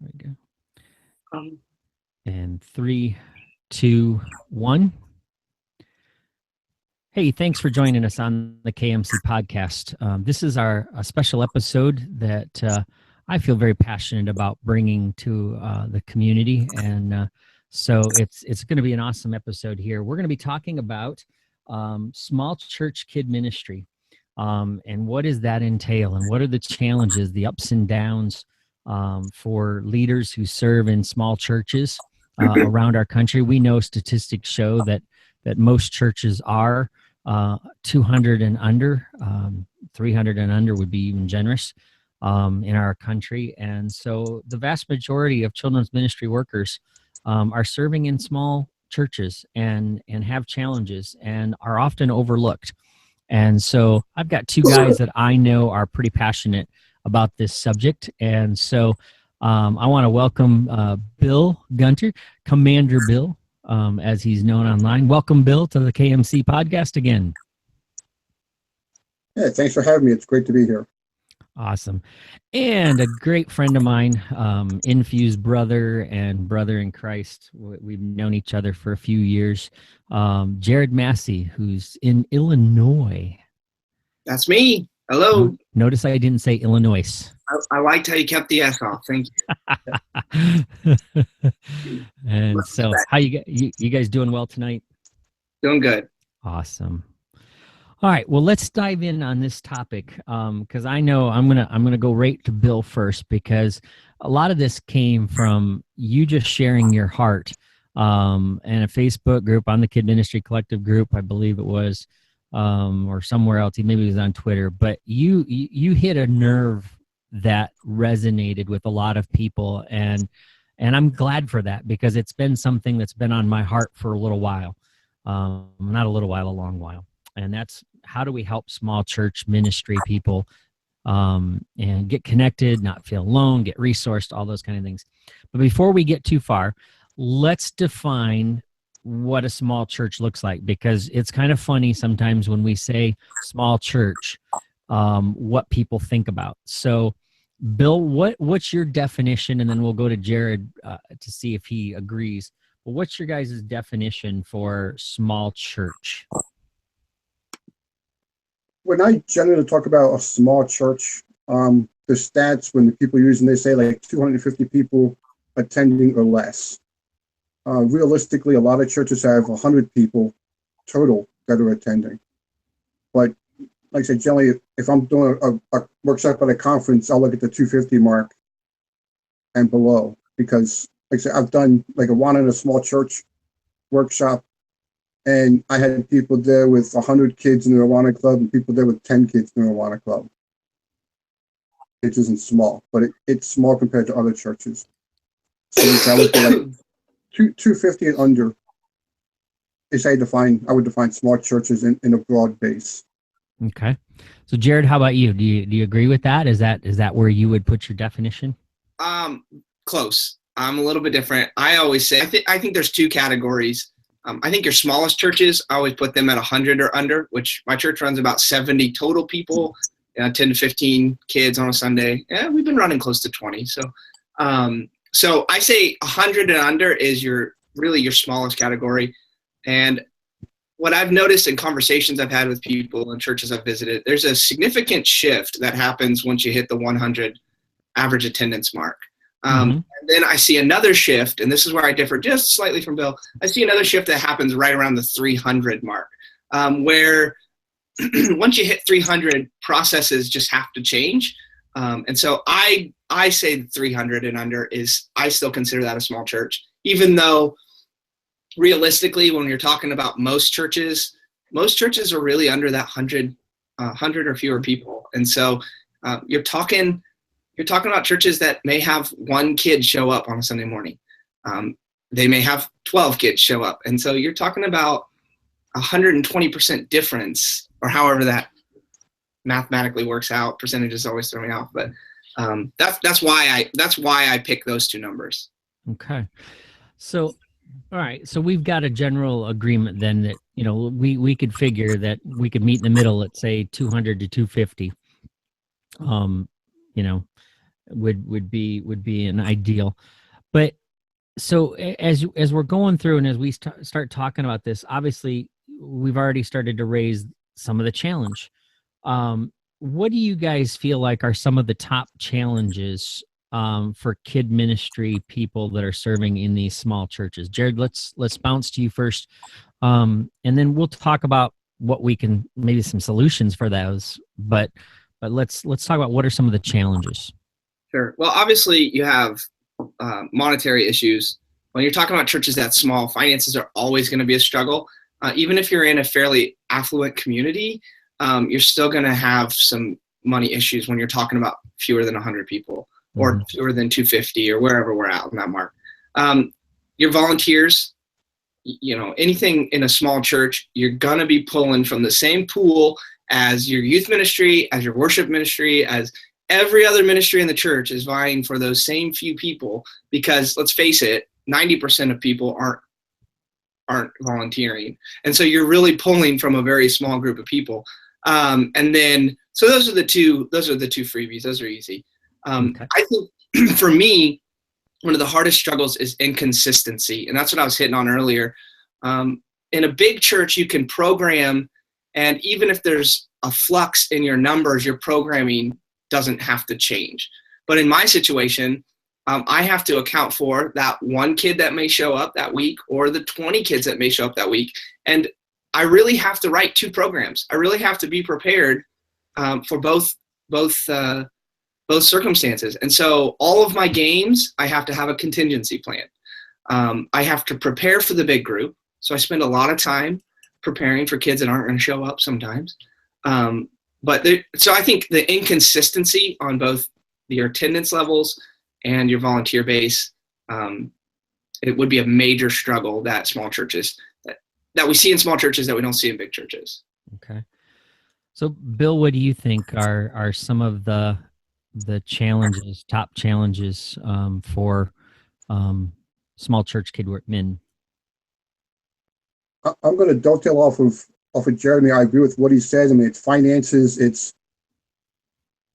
There we go. Um, And 3, 2, 1. Hey, thanks for joining us on the KMC podcast. This is our a special episode that I feel very passionate about bringing to the community, and so it's going to be an awesome episode here. We're going to be talking about small church kid ministry, and what does that entail, and what are the challenges, the ups and downs for leaders who serve in small churches around our country. We know statistics show that most churches are 200 and under, 300 and under would be even generous in our country. And so the vast majority of children's ministry workers are serving in small churches and have challenges and are often overlooked. And so I've got two guys that I know are pretty passionate about this subject. And so I want to welcome Bill Gunter, Commander Bill, as he's known online. Welcome, Bill, to the KMC podcast again. Yeah, thanks for having me. It's great to be here. Awesome. And a great friend of mine, infused brother and brother in Christ. We've known each other for a few years. Jared Massey, who's in Illinois. That's me. Hello. Notice I didn't say Illinois. I liked how you kept the S off. Thank you. And so, how you guys doing well tonight? Doing good. Awesome. All right. Well, let's dive in on this topic because I know I'm gonna go right to Bill first, because a lot of this came from you just sharing your heart and a Facebook group on the Kid Ministry Collective group, I believe it was, or somewhere else. Maybe it was on Twitter. But you hit a nerve that resonated with a lot of people, and I'm glad for that, because it's been something that's been on my heart for a little while, not a little while, a long while. And that's, how do we help small church ministry people and get connected, not feel alone, get resourced, all those kind of things. But before we get too far, let's define what a small church looks like, because it's kind of funny sometimes when we say small church, what people think about. So Bill, what's your definition? And then we'll go to Jared to see if he agrees. But what's your guys' definition for small church? When I generally talk about a small church, the stats, when the people using, they say like 250 people attending or less. Realistically, a lot of churches have 100 people total that are attending. But like I said, generally, if I'm doing a workshop at a conference, I'll look at the 250 mark and below, because like I said, I've done like a one in a small church workshop, and I had people there with 100 kids in the Awana Club and people there with 10 kids in the Awana Club. It isn't small, but it's small compared to other churches. So that would be like 250 and under is I would define small churches in a broad base. Okay. So Jared, how about you? Do you agree with that? Is that where you would put your definition? Close. I'm a little bit different. I always say I think there's two categories. I think your smallest churches, I always put them at 100 or under, which my church runs about 70 total people, 10 to 15 kids on a Sunday. Yeah, we've been running close to 20. So I say 100 and under is your smallest category. And what I've noticed in conversations I've had with people and churches I've visited, there's a significant shift that happens once you hit the 100 average attendance mark. And then I see another shift, and this is where I differ just slightly from Bill. I see another shift that happens right around the 300 mark, where once you hit 300, processes just have to change. And so I say 300 and under I still consider that a small church, even though realistically, when you're talking about most churches are really under that 100 or fewer people. And so you're talking about churches that may have one kid show up on a Sunday morning. They may have 12 kids show up. And so you're talking about 120% difference, or however that mathematically works out. Percentages always throw me off, but that's why I pick those two numbers. Okay. So, all right. So we've got a general agreement then that, we could figure that we could meet in the middle at say 200 to 250. would be an ideal. But so as we're going through and as we start talking about this, obviously we've already started to raise some of the challenge. What do you guys feel like are some of the top challenges for kid ministry people that are serving in these small churches? Jared, let's bounce to you first, and then we'll talk about what we can, maybe some solutions for those. But let's talk about what are some of the challenges. Sure. Well, obviously you have monetary issues. When you're talking about churches that small, finances are always going to be a struggle. Even if you're in a fairly affluent community, you're still going to have some money issues when you're talking about fewer than 100 people or fewer than 250 or wherever we're at on that mark. Your volunteers, anything in a small church, you're going to be pulling from the same pool as your youth ministry, as your worship ministry, as every other ministry in the church is vying for those same few people, because let's face it, 90% of people aren't volunteering. And so you're really pulling from a very small group of people. And then, so those are the two freebies. Those are easy. Okay. I think for me, one of the hardest struggles is inconsistency. And that's what I was hitting on earlier. In a big church, you can program, and even if there's a flux in your numbers, your programming doesn't have to change. But in my situation, I have to account for that one kid that may show up that week or the 20 kids that may show up that week. And I really have to write two programs. I really have to be prepared for both circumstances. And so all of my games, I have to have a contingency plan. I have to prepare for the big group. So I spend a lot of time preparing for kids that aren't going to show up sometimes. So I think the inconsistency on both your attendance levels and your volunteer base, it would be a major struggle that small churches that we see in small churches that we don't see in big churches. Okay. So Bill, what do you think are some of the challenges, top challenges for small church kid work men? I'm going to dovetail off of Jeremy. I agree with what he says. I mean, it's finances, it's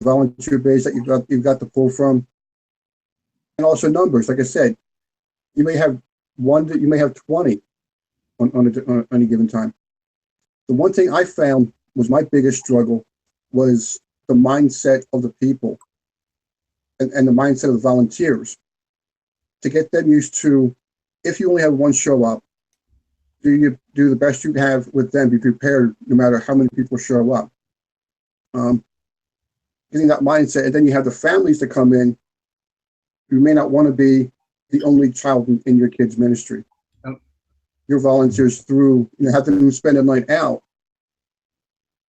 volunteer base that you've got to pull from, and also numbers. Like I said, you may have 20 on any given time. The one thing I found was my biggest struggle was the mindset of the people and the mindset of the volunteers, to get them used to, if you only have one show up, do the best you have with them, be prepared no matter how many people show up. Getting that mindset, and then you have the families that come in who may not want to be the only child in your kid's ministry. Oh. Your volunteers have them spend a night out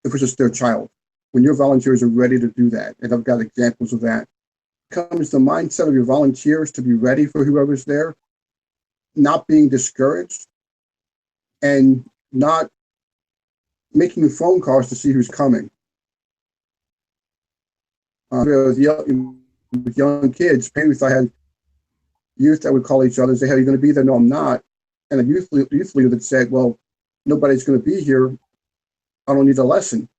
if it's just their child. When your volunteers are ready to do that, and I've got examples of that, comes the mindset of your volunteers to be ready for whoever's there, not being discouraged, and not making phone calls to see who's coming. With young kids, maybe if I had youth that would call each other and say, hey, are you going to be there? No, I'm not. And a youth leader that said, well, nobody's going to be here. I don't need a lesson.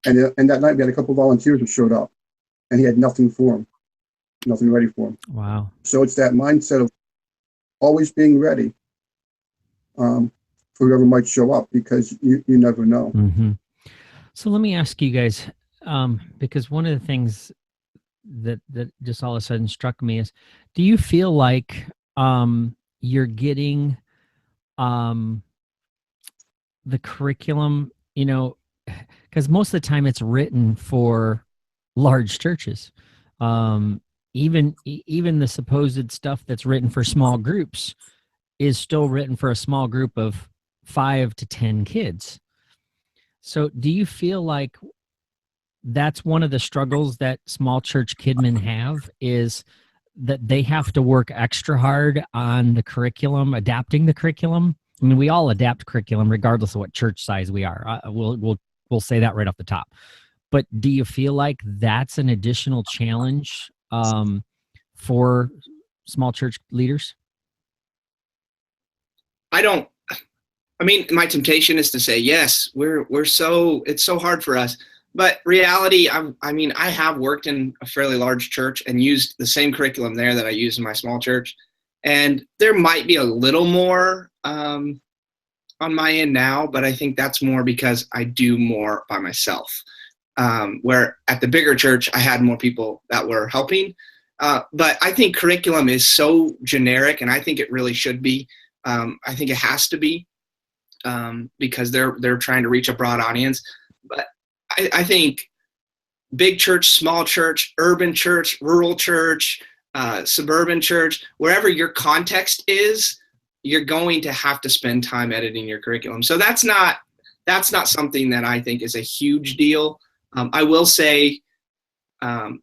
And that night we had a couple of volunteers who showed up, and he had nothing for him, nothing ready for him. Wow. So it's that mindset of always being ready for whoever might show up, because you never know. Mm-hmm. So let me ask you guys, because one of the things that just all of a sudden struck me is, do you feel like you're getting the curriculum, because most of the time it's written for large churches. Even the supposed stuff that's written for small groups is still written for a small group of 5 to 10 kids. So do you feel like that's one of the struggles that small church kidmen have, is that they have to work extra hard on the curriculum, adapting the curriculum? I mean, we all adapt curriculum regardless of what church size we are. We'll say that right off the top. But do you feel like that's an additional challenge for small church leaders? My temptation is to say, yes, it's so hard for us. But reality, I mean, I have worked in a fairly large church and used the same curriculum there that I use in my small church. And there might be a little more on my end now, but I think that's more because I do more by myself. Where at the bigger church, I had more people that were helping. But I think curriculum is so generic, and I think it really should be. I think it has to be because they're trying to reach a broad audience. But I think big church, small church, urban church, rural church, suburban church, wherever your context is, you're going to have to spend time editing your curriculum. So that's not something that I think is a huge deal. I will say, anytime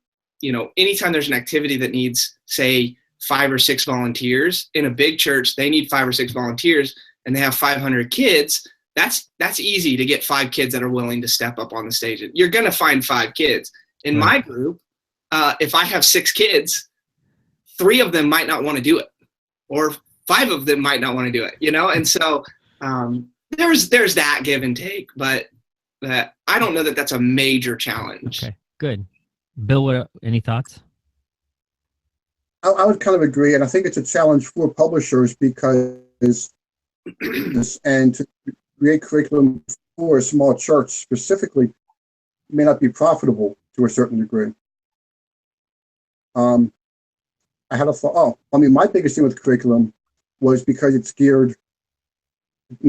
there's an activity that needs, say, 5 or 6 volunteers in a big church, they need 5 or 6 volunteers, and they have 500 kids. That's easy to get 5 kids that are willing to step up on the stage. You're going to find 5 kids. In my group, if I have 6 kids, 3 of them might not want to do it, or 5 of them might not want to do it, And so there's that give and take, but I don't know that that's a major challenge. Okay, good. Bill, any thoughts? I would kind of agree, and I think it's a challenge for publishers because and to create curriculum for a small church specifically may not be profitable to a certain degree. I had a thought. My biggest thing with curriculum was because it's geared,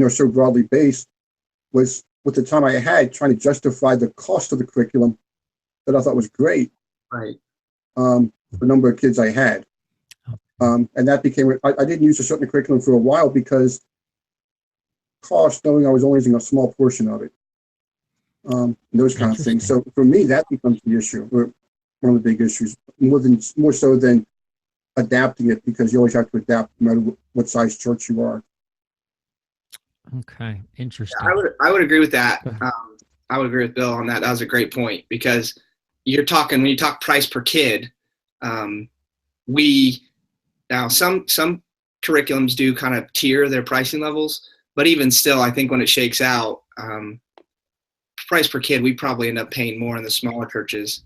so broadly based, was with the time I had trying to justify the cost of the curriculum that I thought was great. Right. The number of kids I had. And that became, I didn't use a certain curriculum for a while because cost, knowing I was only using a small portion of it. Those kind of things. So for me, that becomes the issue, or one of the big issues, more so than adapting it, because you always have to adapt no matter what size church you are. Okay, interesting. Yeah, I would agree with that. I would agree with Bill on that. That was a great point, because when you talk price per kid, some curriculums do kind of tier their pricing levels, but even still, I think when it shakes out, price per kid, we probably end up paying more in the smaller churches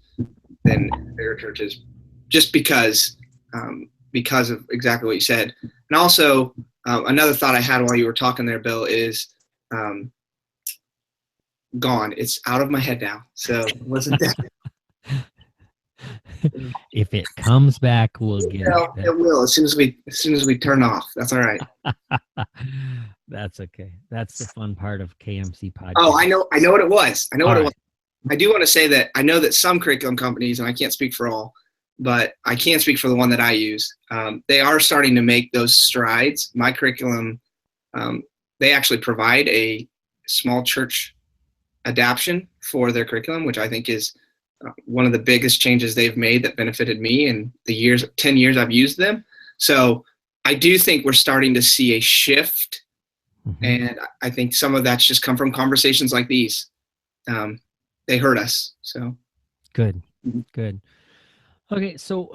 than bigger churches, just because of exactly what you said. And also, another thought I had while you were talking there, Bill, is gone. It's out of my head now. So wasn't that? If it comes back, we'll get it. It will as soon as we turn off. That's all right. That's okay. That's the fun part of KMC podcast. Oh, I know what it was. It was. I do want to say that I know that some curriculum companies, and I can't speak for all, but I can speak for the one that I use. They are starting to make those strides. My curriculum, they actually provide a small church adaption for their curriculum, which I think is one of the biggest changes they've made that benefited me in the 10 years I've used them. So I do think we're starting to see a shift. Mm-hmm. And I think some of that's just come from conversations like these. They hurt us. So good. Okay. So,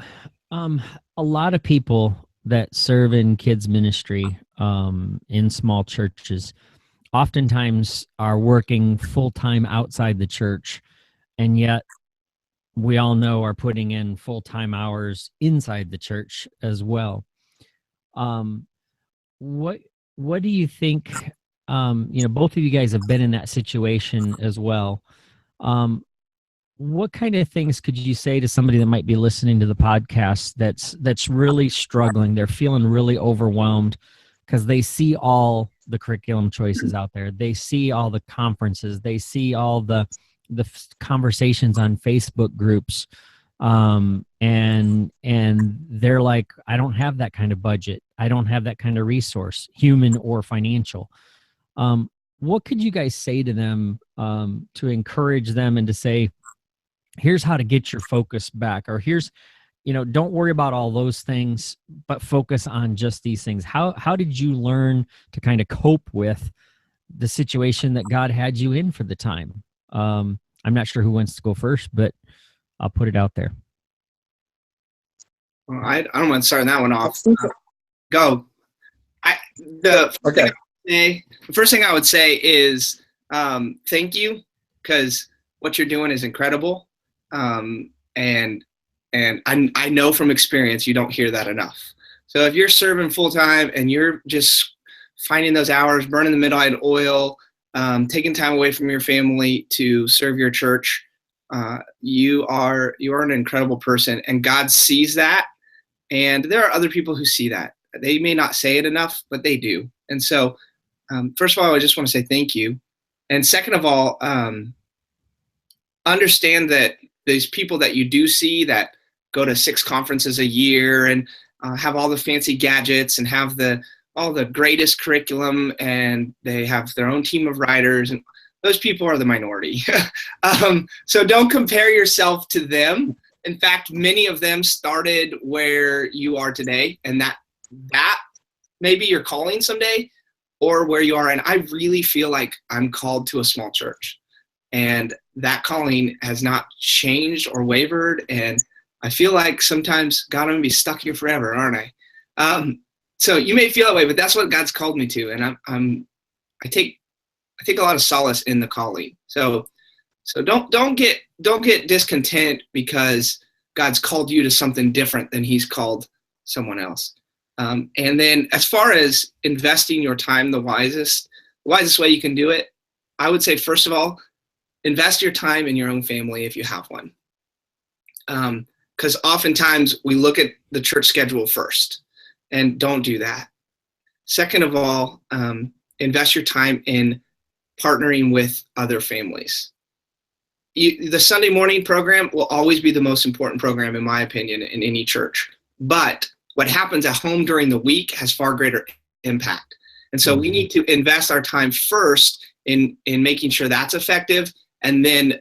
a lot of people that serve in kids ministry, in small churches, oftentimes are working full-time outside the church, and yet we all know are putting in full-time hours inside the church as well. What do you think? Both of you guys have been in that situation as well. What kind of things could you say to somebody that might be listening to the podcast that's really struggling? They're feeling really overwhelmed because they see all the curriculum choices out there. They see all the conferences. They see all the conversations on Facebook groups. And they're like, I don't have that kind of budget. I don't have that kind of resource, human or financial. What could you guys say to them, to encourage them and to say, here's how to get your focus back, or here's, don't worry about all those things, but focus on just these things. How did you learn to kind of cope with the situation that God had you in for the time? I'm not sure who wants to go first, but I'll put it out there. Well, I don't want to start that one off. Go. Okay. The first thing I would say is thank you, because what you're doing is incredible. And I know from experience you don't hear that enough. So if you're serving full time and you're just finding those hours, burning the midnight oil, taking time away from your family to serve your church, you are an incredible person, and God sees that. And there are other people who see that. They may not say it enough, but they do. And so, first of all, I just want to say thank you. And second of all, understand that these people that you do see that go to 6 conferences a year and have all the fancy gadgets and have all the greatest curriculum, and they have their own team of writers, and those people are the minority. So don't compare yourself to them. In fact, many of them started where you are today, and that maybe your calling someday, or where you are. And I really feel like I'm called to a small church, and that calling has not changed or wavered. And I feel like sometimes, God, I'm gonna be stuck here forever, aren't I? So you may feel that way, but that's what God's called me to, and I take a lot of solace in the calling. So don't get discontent because God's called you to something different than He's called someone else. And then, as far as investing your time, the wisest way you can do it, I would say, first of all, invest your time in your own family if you have one. Because oftentimes we look at the church schedule first, and don't do that. Second of all, invest your time in partnering with other families. The Sunday morning program will always be the most important program, in my opinion, in any church. But what happens at home during the week has far greater impact. And so we need to invest our time first in making sure that's effective. And then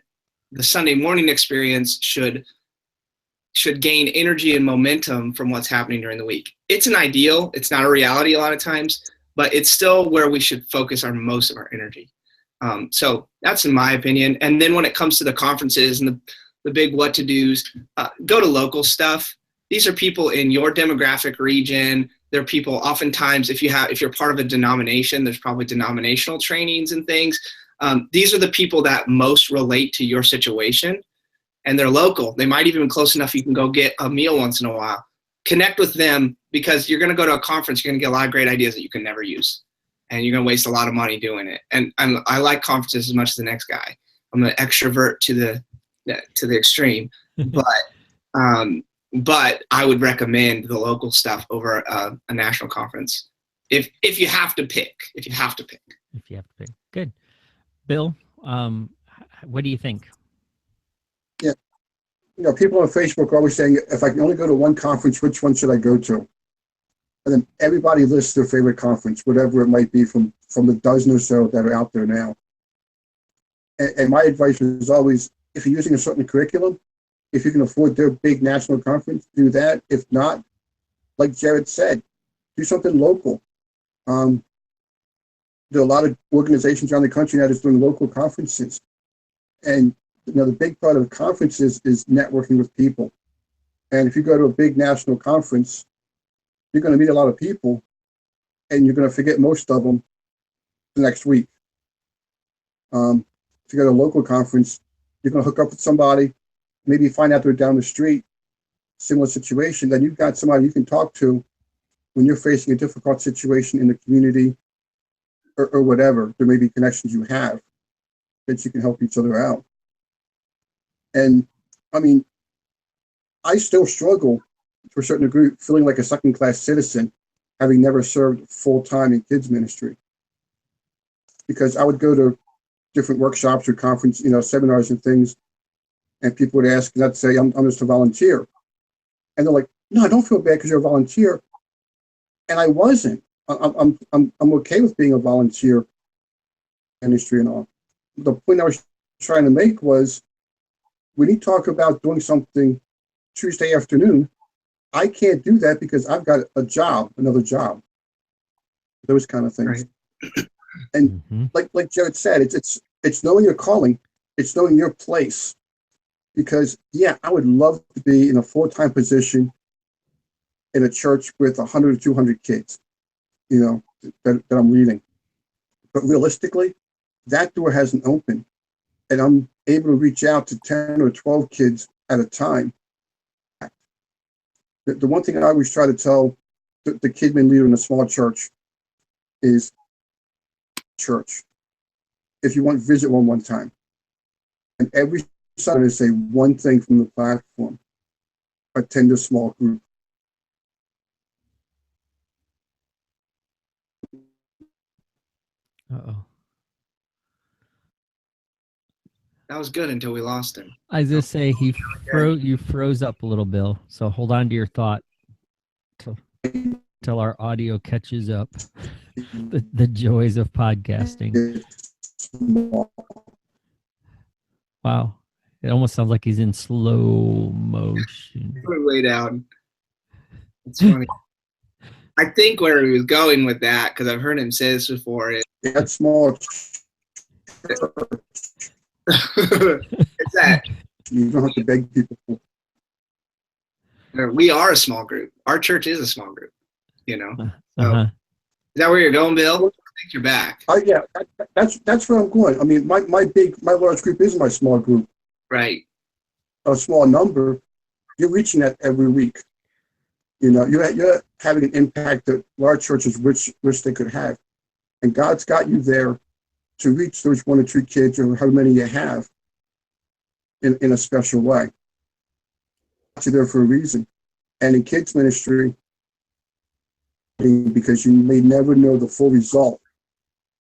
the Sunday morning experience should gain energy and momentum from what's happening during the week. It's an ideal. It's not a reality a lot of times, but it's still where we should focus most of our energy. So that's in my opinion. And then when it comes to the conferences and the big what-to-dos, go to local stuff. These are people in your demographic region. They're people oftentimes, if you're part of a denomination, there's probably denominational trainings and things. These are the people that most relate to your situation, and they're local. They might even be close enough you can go get a meal once in a while. Connect with them, because you're going to go to a conference, you're going to get a lot of great ideas that you can never use, and you're going to waste a lot of money doing it. And I like conferences as much as the next guy. I'm an extrovert to the extreme, but I would recommend the local stuff over a national conference if you have to pick. Good. Bill, what do you think? Yeah. People on Facebook are always saying, if I can only go to one conference, which one should I go to? And then everybody lists their favorite conference, whatever it might be, from the dozen or so that are out there now. And my advice is always, if you're using a certain curriculum, if you can afford their big national conference, do that. If not, like Jared said, do something local. There are a lot of organizations around the country now that's doing local conferences. And the big part of conferences is networking with people. And if you go to a big national conference, you're going to meet a lot of people, and you're going to forget most of them the next week. If you go to a local conference, you're going to hook up with somebody, maybe find out they're down the street, similar situation, then you've got somebody you can talk to when you're facing a difficult situation in the community or whatever. There may be connections you have that you can help each other out. And I mean, I still struggle to a certain degree, feeling like a second-class citizen, having never served full-time in kids ministry. Because I would go to different workshops or conference, seminars and things, and people would ask, and I'd say, I'm just a volunteer. And they're like, no, I don't feel bad because you're a volunteer. And I wasn't. I'm okay with being a volunteer industry and all. The point I was trying to make was, when you talk about doing something Tuesday afternoon, I can't do that because I've got another job, those kind of things. Right. And like Jared said, it's knowing your calling, it's knowing your place. Because I would love to be in a full-time position in a church with 100 or 200 kids, that I'm leading. But realistically, that door hasn't opened. and I'm able to reach out to 10 or 12 kids at a time. The one thing I always try to tell the Kidmin leader in a small church is church. If you want, visit one time. And every Sunday say one thing from the platform. Attend a small group. Uh-oh. That was good until we lost him. I was just say you froze up a little, Bill. So hold on to your thought till our audio catches up. The joys of podcasting. Wow. It almost sounds like he's in slow motion. Way down. It's funny. I think where he was going with that, because I've heard him say this before, is that's small. it's that You don't have to beg people. we are a small group. Our church is a small group, you know. Uh-huh. Is that where you're going, Bill? I think you're back. Yeah, that's where I'm going. I mean, my large group is my small group. Right. A small number, you're reaching that every week. You know, you're having an impact that large churches wish they could have. And God's got you there to reach those 1 or 2 kids or how many you have in a special way. You're there for a reason. And in kids ministry, because you may never know the full result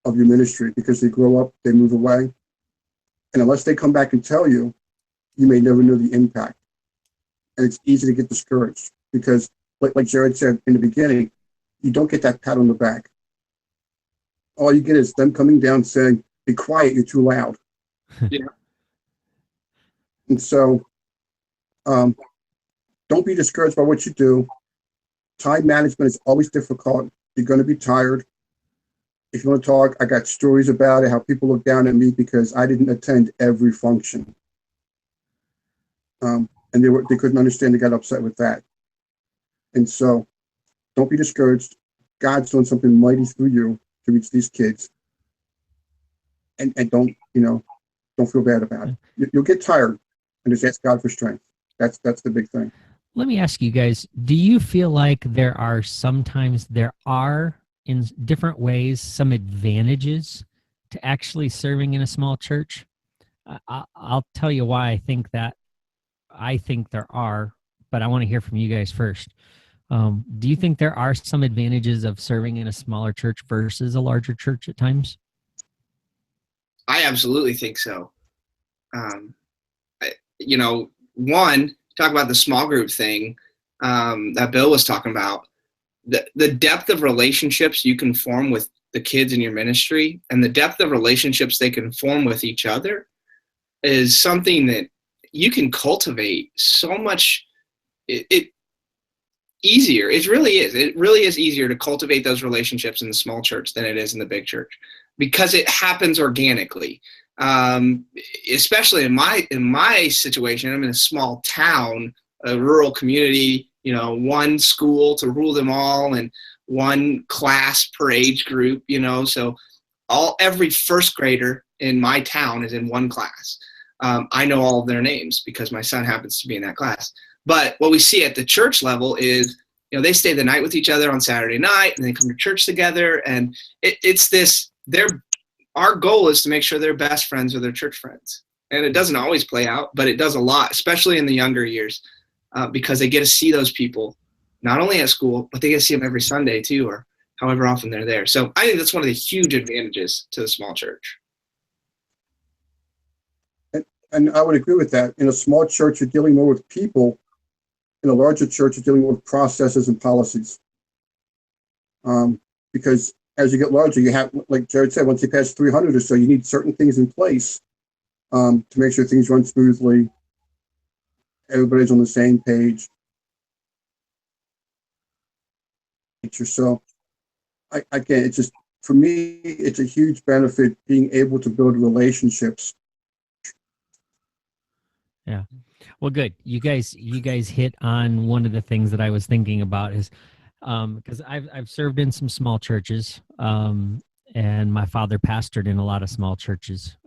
of your ministry because they grow up, they move away. And unless they come back and tell you, you may never know the impact. And it's easy to get discouraged because, like Jared said in the beginning, you don't get that pat on the back. All you get is them coming down saying, be quiet, you're too loud. Yeah. And so don't be discouraged by what you do. Time management is always difficult. You're going to be tired. If you want to talk, I got stories about it, how people look down at me because I didn't attend every function. And they couldn't understand, they got upset with that. And so don't be discouraged. God's doing something mighty through you to reach these kids. And don't feel bad about it. You'll get tired and just ask God for strength. That's the big thing. Let me ask you guys, do you feel like there are in different ways some advantages to actually serving in a small church? I'll tell you why I think that. I think there are, but I want to hear from you guys first. Do you think there are some advantages of serving in a smaller church versus a larger church at times? I absolutely think so. One, talk about the small group thing that Bill was talking about. The depth of relationships you can form with the kids in your ministry and the depth of relationships they can form with each other is something that you can cultivate so much easier. It really is. It really is easier to cultivate those relationships in the small church than it is in the big church because it happens organically. Especially in my situation, I'm in a small town, a rural community, one school to rule them all and one class per age group, so every first grader in my town is in one class. I know all of their names because my son happens to be in that class. But what we see at the church level is, they stay the night with each other on Saturday night and they come to church together. And our goal is to make sure they're best friends with their church friends. And it doesn't always play out, but it does a lot, especially in the younger years, because they get to see those people, not only at school, but they get to see them every Sunday too, or however often they're there. So I think that's one of the huge advantages to the small church. And I would agree with that. In a small church, you're dealing more with people. In a larger church, you're dealing with processes and policies. Because as you get larger, you have, like Jared said, once you pass 300 or so, you need certain things in place to make sure things run smoothly. Everybody's on the same page. So, again, it's just, for me, it's a huge benefit being able to build relationships. Yeah. Well, good. You guys hit on one of the things that I was thinking about is because I've served in some small churches, and my father pastored in a lot of small churches.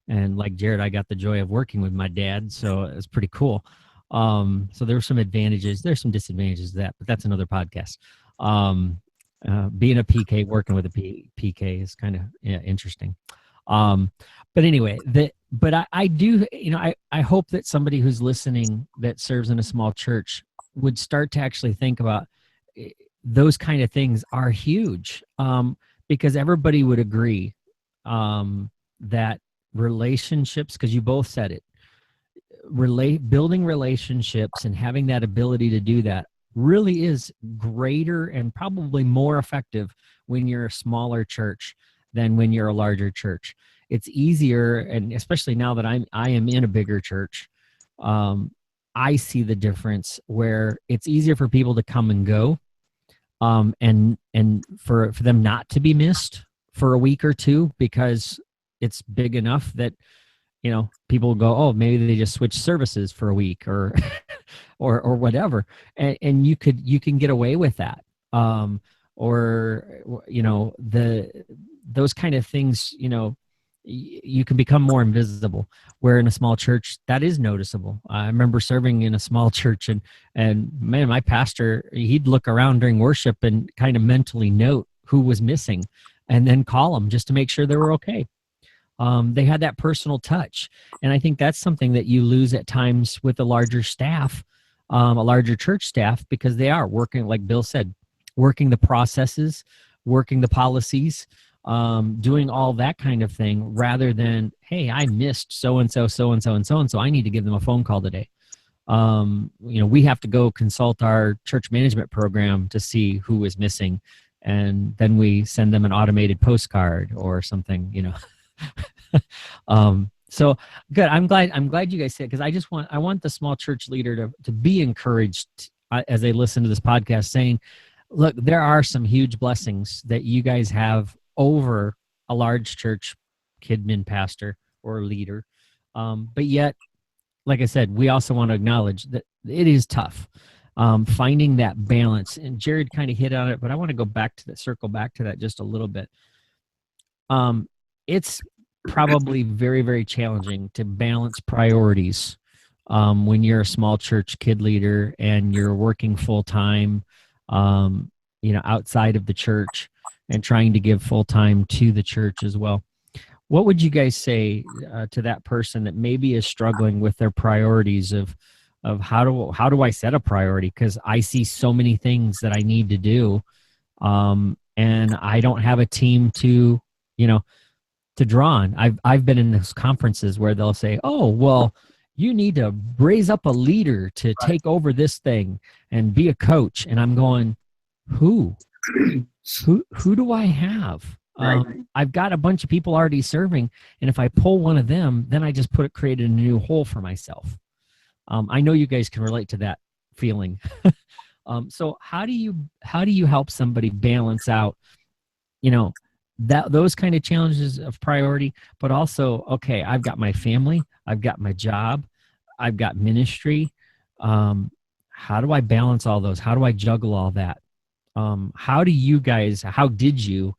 And like Jared, I got the joy of working with my dad, so it's pretty cool. So there were some advantages. There's some disadvantages to that, but that's another podcast. Being a PK, working with a PK is kind of interesting. But anyway, I do, I hope that somebody who's listening that serves in a small church would start to actually think about those kind of things are huge, because everybody would agree that relationships, because you both said it, building relationships and having that ability to do that really is greater and probably more effective when you're a smaller church than when you're a larger church. It's easier, and especially now that I am in a bigger church, I see the difference where it's easier for people to come and go, and for them not to be missed for a week or two, because it's big enough that people go, oh, maybe they just switch services for a week or or whatever, and you can get away with that, or those kind of things, you can become more invisible, where in a small church that is noticeable. I remember serving in a small church, and man, my pastor, he'd look around during worship and kind of mentally note who was missing and then call them just to make sure they were okay. They had that personal touch, and I think that's something that you lose at times with a larger staff, a larger church staff, because they are working, like Bill said, working the processes, working the policies, doing all that kind of thing, rather than, hey, I missed so-and-so, so-and-so, and so-and-so, I need to give them a phone call today. We have to go consult our church management program to see who is missing, and then we send them an automated postcard or something, So good. I'm glad you guys said, because I want the small church leader to be encouraged as they listen to this podcast, saying, look, there are some huge blessings that you guys have over a large church Kidmin pastor or leader. But yet, like I said, we also want to acknowledge that it is tough, finding that balance. And Jared kind of hit on it, but I want to circle back to that just a little bit. It's probably very, very challenging to balance priorities when you're a small church kid leader and you're working full time, outside of the church, and trying to give full time to the church as well. What would you guys say to that person that maybe is struggling with their priorities of how do I set a priority? Because I see so many things that I need to do, and I don't have a team to draw on. I've been in those conferences where they'll say, oh, well, you need to raise up a leader to take over this thing and be a coach. And I'm going, who do I have? Right. I've got a bunch of people already serving, and if I pull one of them, then I just created a new hole for myself. I know you guys can relate to that feeling. So how do you help somebody balance out, those kind of challenges of priority, but also, okay, I've got my family, I've got my job, I've got ministry. How do I balance all those? How do I juggle all that? How did you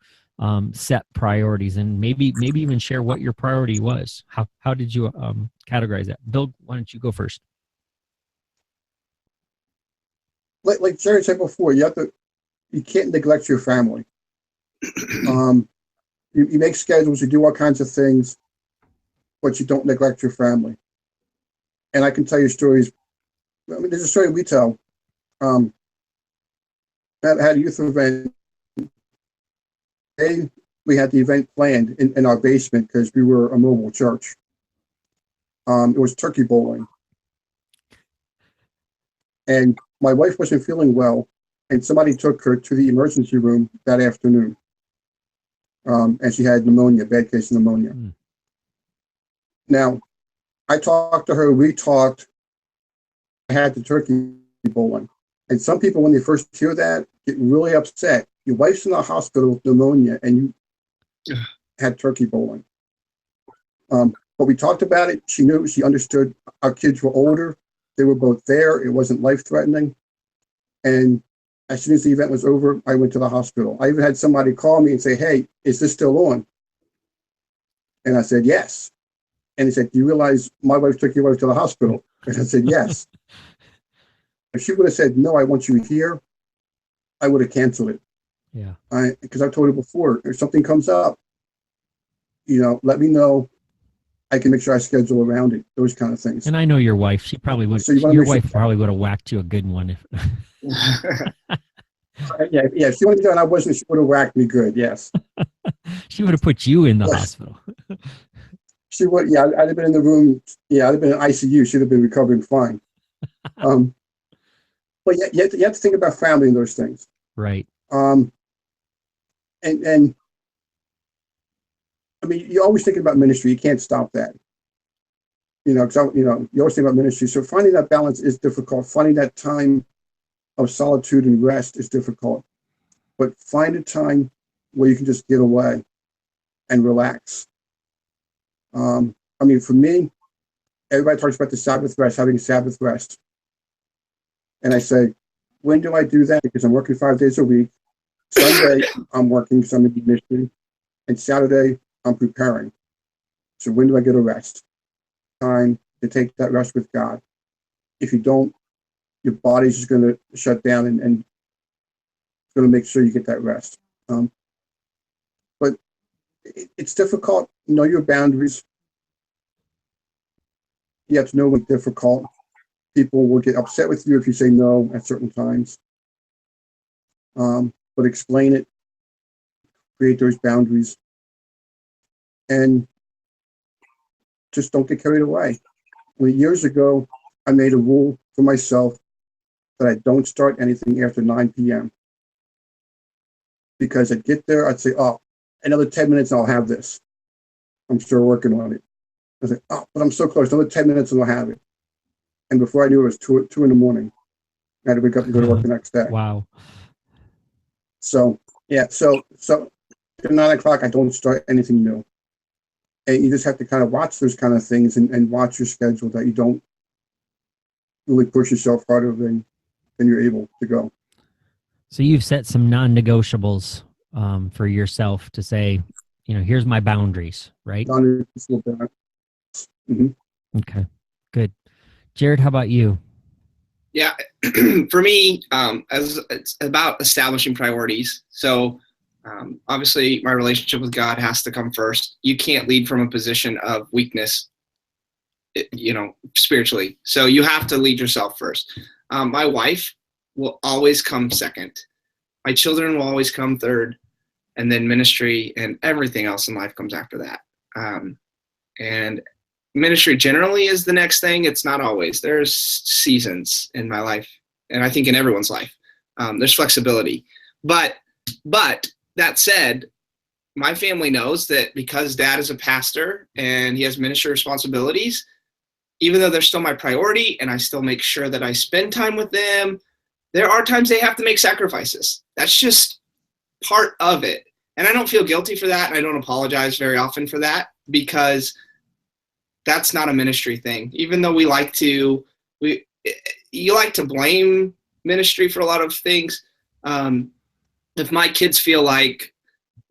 set priorities, and maybe even share what your priority was? How did you categorize that? Bill, why don't you go first? Like Jerry said before, you can't neglect your family. You make schedules, you do all kinds of things, but you don't neglect your family. And I can tell you stories. I mean, there's a story we tell. I had a youth event. We had the event planned in our basement because we were a mobile church. It was turkey bowling. And my wife wasn't feeling well, and somebody took her to the emergency room that afternoon. And she had pneumonia, bad case of pneumonia. Now, I talked to her, we talked, I had the turkey bowling. And some people, when they first hear that, get really upset. Your wife's in the hospital with pneumonia, and you had turkey bowling. But we talked about it. She knew, she understood. Our kids were older. They were both there. It wasn't life-threatening. And as soon as the event was over, I went to the hospital. I even had somebody call me and say, hey, is this still on? And I said, yes. And he said, do you realize my wife took your wife to the hospital? And I said, yes. If she would have said, no, I want you here, I would have canceled it. Yeah. Because I told her before, if something comes up, let me know. I can make sure I schedule around it, those kind of things. And I know your wife, she probably would, So your wife probably would have whacked you a good one. If yeah, if she wanted to go and I wasn't, she would have whacked me good, yes. She would have put you in the hospital. She would, yeah, I'd have been in the room, yeah, I'd have been in ICU, she'd have been recovering fine. But you have to think about family and those things. Right. And I mean, you're always thinking about ministry. You can't stop that. Because you always think about ministry. So finding that balance is difficult. Finding that time of solitude and rest is difficult. But find a time where you can just get away and relax. I mean, for me, everybody talks about the Sabbath rest, having a Sabbath rest. And I say, when do I do that? Because I'm working 5 days a week. Sunday, I'm working because I'm in ministry. And Saturday, I'm preparing. So when do I get a rest? Time to take that rest with God. If you don't, your body's just going to shut down and it's going to make sure you get that rest. But it's difficult. Know your boundaries. You have to know what's difficult. People will get upset with you if you say no at certain times. But explain it. Create those boundaries. And just don't get carried away. Years ago, I made a rule for myself that I don't start anything after 9 p.m. Because I'd get there, I'd say, oh, another 10 minutes and I'll have this. I'm still working on it. I was like, oh, but I'm so close, another 10 minutes and I'll have it. And before I knew it, was 2 in the morning. I had to wake up and go to work the next day. Wow. So, yeah, so at 9 o'clock, I don't start anything new. And you just have to kind of watch those kind of things and watch your schedule that you don't really push yourself harder than you're able to go. So you've set some non-negotiables for yourself to say, here's my boundaries, right? Mm-hmm. Okay, good. Jared, how about you? Yeah, for me, it's about establishing priorities. So obviously my relationship with God has to come first. You can't lead from a position of weakness, spiritually. So you have to lead yourself first. My wife will always come second. My children will always come third. And then ministry and everything else in life comes after that. And ministry generally is the next thing. It's not always. There's seasons in my life, and I think in everyone's life. There's flexibility. But that said, my family knows that because Dad is a pastor and he has ministry responsibilities, even though they're still my priority and I still make sure that I spend time with them, there are times they have to make sacrifices. That's just part of it. And I don't feel guilty for that, and I don't apologize very often for that, because that's not a ministry thing. Even though you like to blame ministry for a lot of things. If my kids feel like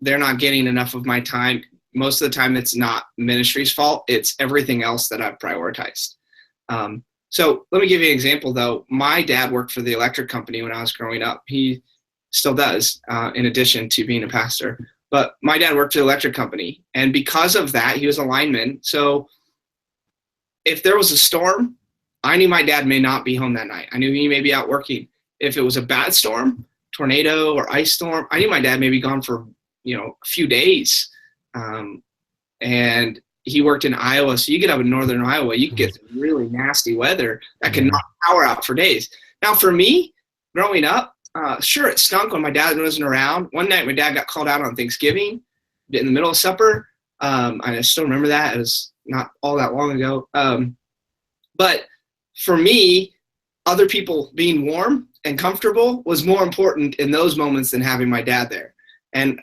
they're not getting enough of my time, most of the time it's not ministry's fault. It's everything else that I've prioritized. So let me give you an example, though. My dad worked for the electric company when I was growing up. He still does, in addition to being a pastor. But my dad worked for the electric company. And because of that, he was a lineman. So if there was a storm, I knew my dad may not be home that night. I knew he may be out working. If it was a bad storm, tornado or ice storm, I knew my dad may be gone for, a few days. And he worked in Iowa. So you get up in northern Iowa, you can get some really nasty weather that can knock power out for days. Now for me, growing up, sure, it stunk when my dad wasn't around. One night my dad got called out on Thanksgiving in the middle of supper. I still remember that. It was not all that long ago. But for me, other people being warm and comfortable was more important in those moments than having my dad there. And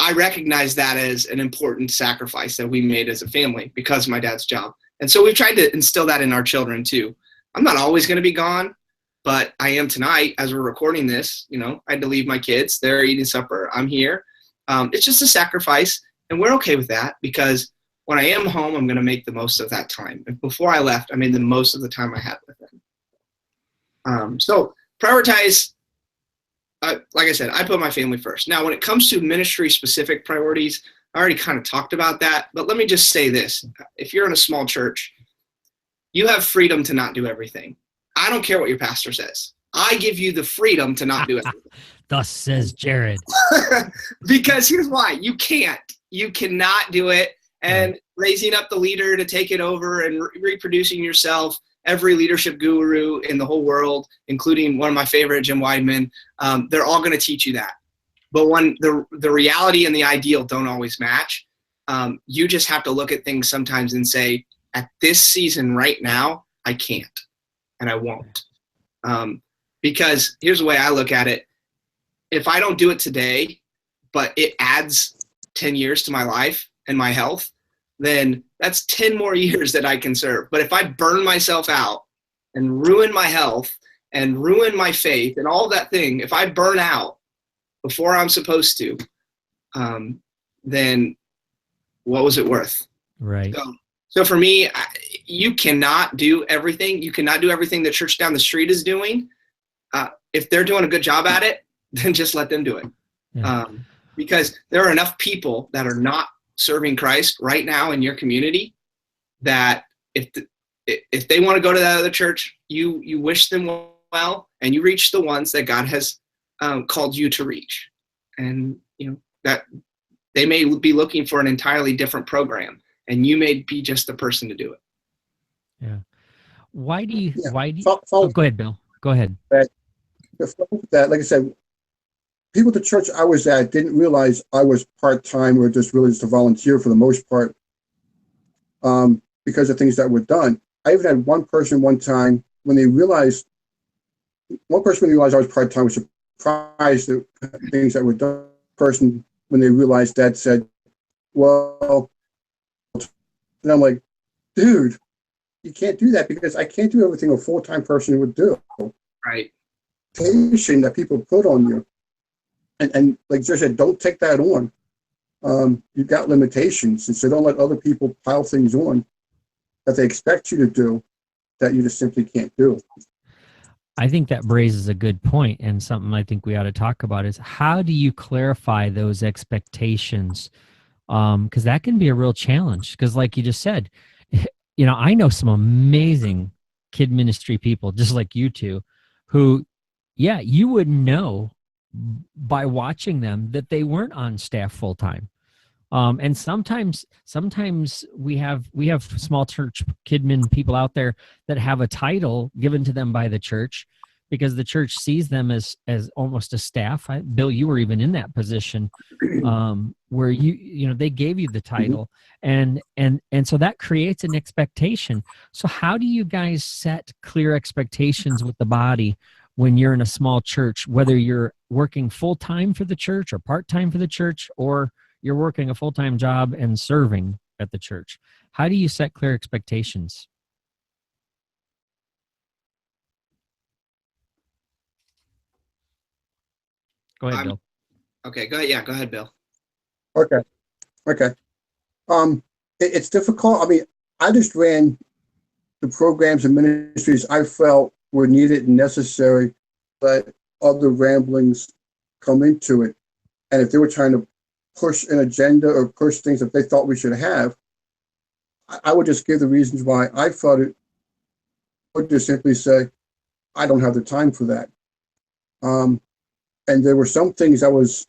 I recognize that as an important sacrifice that we made as a family because of my dad's job. And so we've tried to instill that in our children too. I'm not always going to be gone, but I am tonight as we're recording this. I had to leave my kids. They're eating supper. I'm here. It's just a sacrifice, and we're okay with that because when I am home, I'm going to make the most of that time. And before I left, I made the most of the time I had with them. So prioritize. Like I said, I put my family first. Now, when it comes to ministry-specific priorities, I already kind of talked about that. But let me just say this. If you're in a small church, you have freedom to not do everything. I don't care what your pastor says. I give you the freedom to not do everything. Thus says Jared. Because here's why. You can't. You cannot do it. And raising up the leader to take it over and reproducing yourself, every leadership guru in the whole world, including one of my favorite, Jim Weidman, they're all going to teach you that. But when the reality and the ideal don't always match, you just have to look at things sometimes and say, at this season right now, I can't and I won't. Because here's the way I look at it. If I don't do it today, but it adds 10 years to my life and my health, then that's 10 more years that I can serve. But if I burn myself out and ruin my health and ruin my faith and all that thing, if I burn out before I'm supposed to, then what was it worth? Right. So for me, you cannot do everything. You cannot do everything the church down the street is doing. If they're doing a good job at it, then just let them do it. Yeah. Because there are enough people that are not serving Christ right now in your community that if they want to go to that other church, you wish them well, and you reach the ones that God has called you to reach. And that they may be looking for an entirely different program, and you may be just the person to do it. Yeah. Why do you go ahead, Bill. Go ahead. That, like I said, people at the church I was at didn't realize I was part-time or just really just a volunteer for the most part, because of things that were done. I even had one person one time when they realized I was part-time was surprised at things that were done. Person, when they realized that, said, well, and I'm like, dude, you can't do that because I can't do everything a full-time person would do. Right. Patient that people put on you. And like Joe said, don't take that on. You've got limitations, and so don't let other people pile things on that they expect you to do that you just simply can't do. I think that raises a good point, and something I think we ought to talk about is how do you clarify those expectations? Because that can be a real challenge. Because like you just said, I know some amazing kid ministry people, just like you two, who, you would know by watching them that they weren't on staff full time. And sometimes we have small church Kidmin people out there that have a title given to them by the church because the church sees them as almost a staff. Bill, you were even in that position where they gave you the title, and so that creates an expectation. So how do you guys set clear expectations with the body when you're in a small church, whether you're working full-time for the church or part-time for the church, or you're working a full-time job and serving at the church? How do you set clear expectations? Go ahead, Bill. Okay, go ahead. Yeah, go ahead, Bill. Okay. It's difficult. I mean, I just ran the programs and ministries I felt were needed and necessary, but other ramblings come into it. And if they were trying to push an agenda or push things that they thought we should have, I would just give the reasons why I thought it, would just simply say, I don't have the time for that. And there were some things I was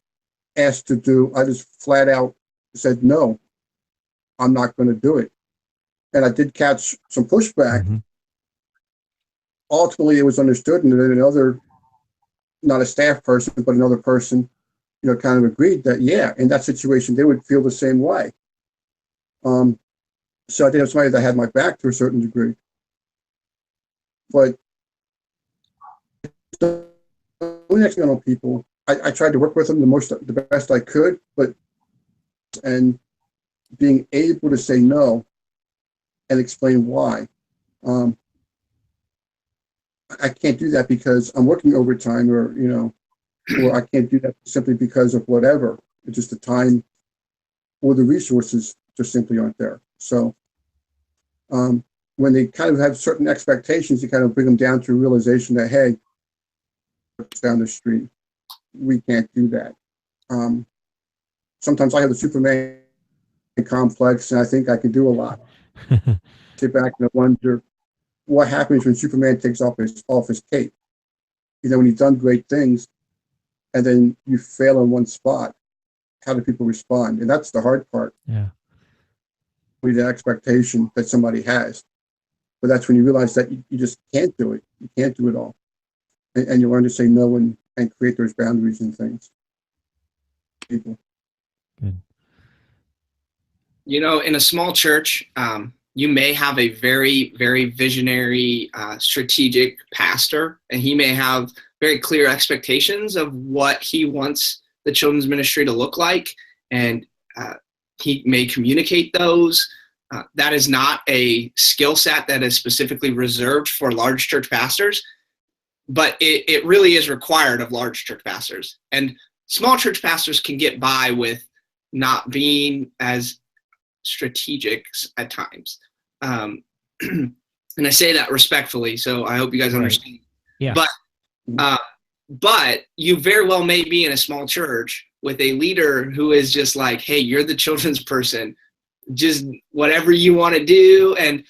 asked to do. I just flat out said, no, I'm not going to do it. And I did catch some pushback. Mm-hmm. Ultimately, it was understood, and then another, not a staff person, but another person, kind of agreed that, in that situation, they would feel the same way. So I did have somebody that had my back to a certain degree. But the next people, I tried to work with them the best I could, and being able to say no and explain why. I can't do that because I'm working overtime, or I can't do that simply because of whatever. It's just the time or the resources just simply aren't there. So when they kind of have certain expectations, you kind of bring them down to a realization that, hey, it's down the street, we can't do that. Sometimes I have the Superman complex, and I think I can do a lot. Sit back and wonder what happens when Superman takes off his cape. You know, when he's done great things, and then you fail in one spot, how do people respond? And that's the hard part. Yeah. The expectation that somebody has. But that's when you realize that you just can't do it. You can't do it all. And you learn to say no and create those boundaries and things. People. Good. You know, in a small church, you may have a very, very visionary, strategic pastor, and he may have very clear expectations of what he wants the children's ministry to look like, and he may communicate those. That is not a skill set that is specifically reserved for large church pastors, but it really is required of large church pastors. And small church pastors can get by with not being as strategic at times. And I say that respectfully, so I hope you guys understand. Yeah. But you very well may be in a small church with a leader who is just like, hey, you're the children's person, just whatever you want to do. And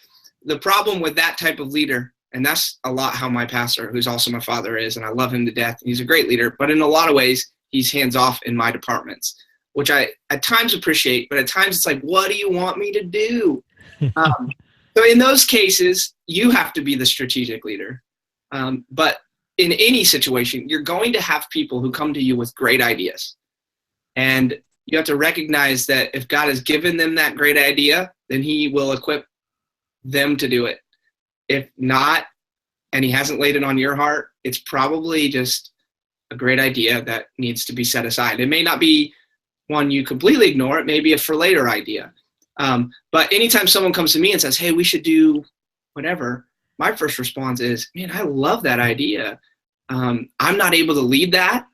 the problem with that type of leader, and that's a lot how my pastor, who's also my father, is, and I love him to death. He's a great leader, but in a lot of ways, he's hands off in my departments, which I at times appreciate, but at times it's like, what do you want me to do? So in those cases, you have to be the strategic leader. But in any situation, you're going to have people who come to you with great ideas. And you have to recognize that if God has given them that great idea, then he will equip them to do it. If not, and he hasn't laid it on your heart, it's probably just a great idea that needs to be set aside. It may not be one you completely ignore. It may be a for later idea. But anytime someone comes to me and says, hey, we should do whatever, my first response is, man, I love that idea. I'm not able to lead that.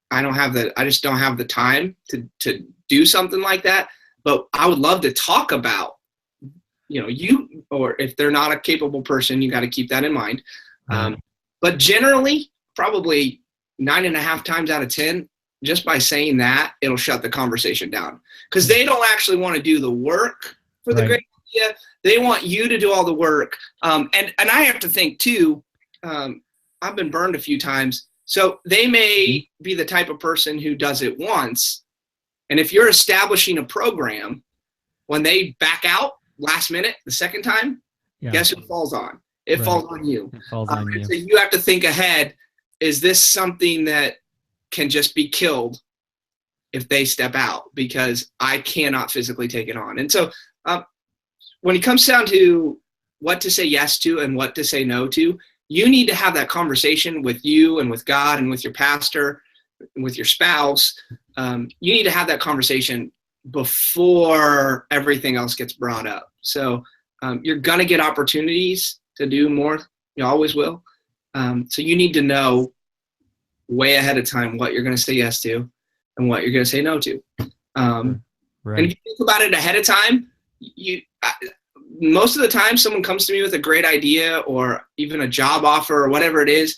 I just don't have the time to do something like that. But I would love to talk about, or if they're not a capable person, you got to keep that in mind. But generally, probably 9.5 times out of 10, just by saying that, it'll shut the conversation down, because they don't actually want to do the work for the great idea. They want you to do all the work. And I have to think too, I've been burned a few times. So they may be the type of person who does it once. And if you're establishing a program, when they back out last minute, the second time, guess who falls on? It falls on you. It falls on you. So you have to think ahead. Is this something that can just be killed if they step out? Because I cannot physically take it on. And so when it comes down to what to say yes to and what to say no to, you need to have that conversation with you and with God and with your pastor and with your spouse. You need to have that conversation before everything else gets brought up. So you're going to get opportunities to do more. You always will. So you need to know way ahead of time what you're going to say yes to and what you're going to say no to. And if you think about it ahead of time, most of the time someone comes to me with a great idea or even a job offer or whatever it is.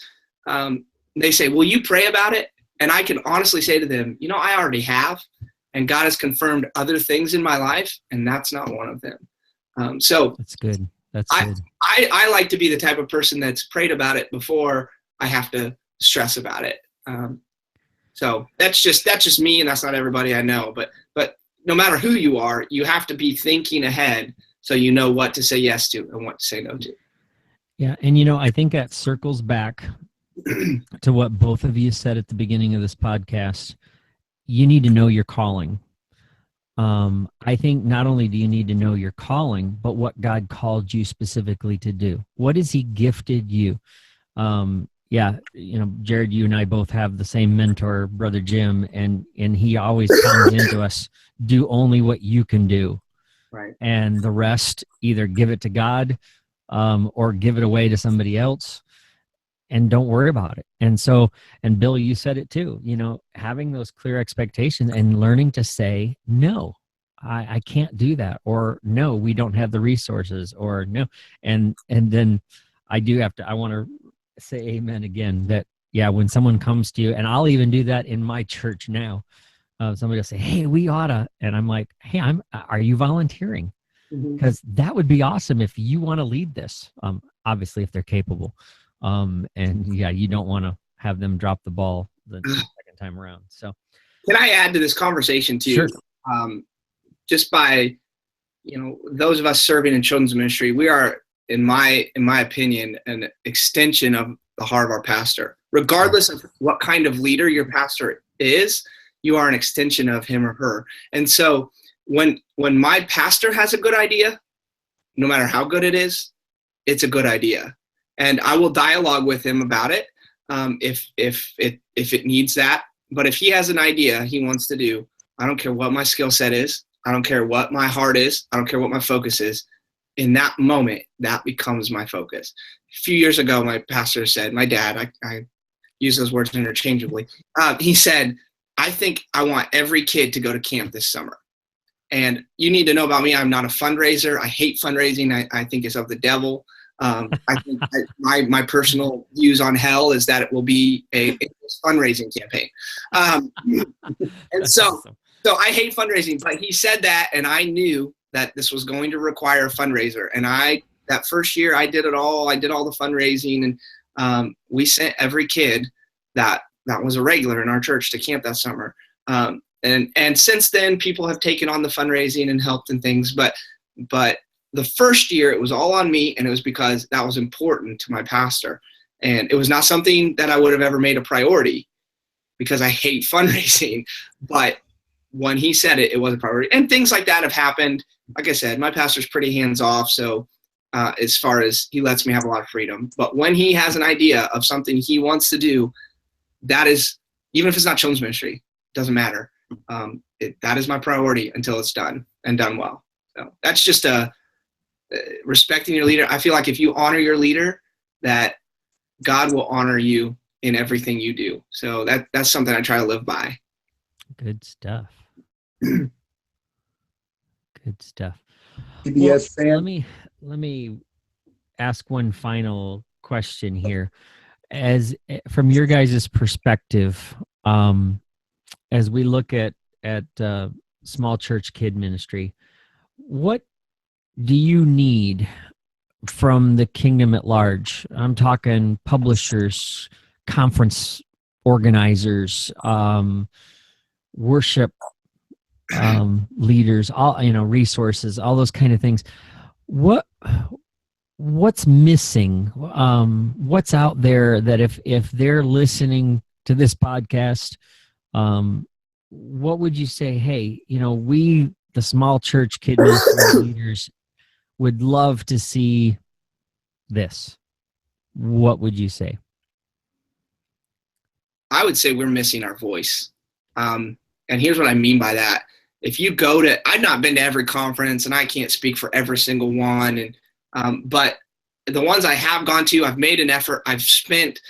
They say, will you pray about it? And I can honestly say to them, I already have, and God has confirmed other things in my life, and that's not one of them. So that's good. I like to be the type of person that's prayed about it before I have to stress about it. So that's just me, and that's not everybody I know. But no matter who you are, you have to be thinking ahead so you know what to say yes to and what to say no to. Yeah, and I think that circles back to what both of you said at the beginning of this podcast. You need to know your calling. I think not only do you need to know your calling, but what God called you specifically to do. What has he gifted you? Jared, you and I both have the same mentor, Brother Jim, and he always comes into us, do only what you can do. Right. And the rest, either give it to God or give it away to somebody else, and don't worry about it. And so, and Bill, you said it too, having those clear expectations and learning to say no. I can't do that, or no, we don't have the resources, or no. And then I want to say amen again, that, yeah, when someone comes to you, and I'll even do that in my church now, somebody will say, hey, we oughta, and I'm like, hey, are you volunteering? Because that would be awesome if you want to lead this. Obviously, if they're capable. And yeah, you don't want to have them drop the ball the second time around. So, can I add to this conversation too? Sure. Just by, those of us serving in children's ministry, we are, in my opinion, an extension of the heart of our pastor. Regardless of what kind of leader your pastor is, you are an extension of him or her. And so when my pastor has a good idea, no matter how good it is, it's a good idea. And I will dialogue with him about it if it needs that. But if he has an idea he wants to do, I don't care what my skill set is. I don't care what my heart is. I don't care what my focus is. In that moment, that becomes my focus. A few years ago, my pastor said, my dad, I use those words interchangeably. He said, I think I want every kid to go to camp this summer. And you need to know about me. I'm not a fundraiser. I hate fundraising. I think it's of the devil. I think my personal views on hell is that it will be a fundraising campaign. And so I hate fundraising, but he said that, and I knew that this was going to require a fundraiser. And that first year I did it all. I did all the fundraising, and we sent every kid that was a regular in our church to camp that summer. And since then, people have taken on the fundraising and helped and things. But the first year, it was all on me, and it was because that was important to my pastor. And it was not something that I would have ever made a priority because I hate fundraising. But when he said it, it was a priority. And things like that have happened. Like I said, my pastor's pretty hands-off, so as far as he lets me have a lot of freedom. But when he has an idea of something he wants to do, that is, even if it's not children's ministry, doesn't matter. That is my priority until it's done and done well. So that's just respecting your leader. I feel like if you honor your leader, that God will honor you in everything you do. So that's something I try to live by. Good stuff. Good stuff. PBS fan. Let me ask one final question here. As from your guys' perspective, as we look at small church kid ministry, what do you need from the kingdom at large? I'm talking publishers, conference organizers, worship leaders, all resources, all those kind of things. What's missing? What's out there that if they're listening to this podcast, what would you say? Hey, we, the small church kid ministry leaders, would love to see this. What would you say? I would say we're missing our voice. And here's what I mean by that. If you go to, I've not been to every conference, and I can't speak for every single one. But the ones I have gone to, I've made an effort. I've spent,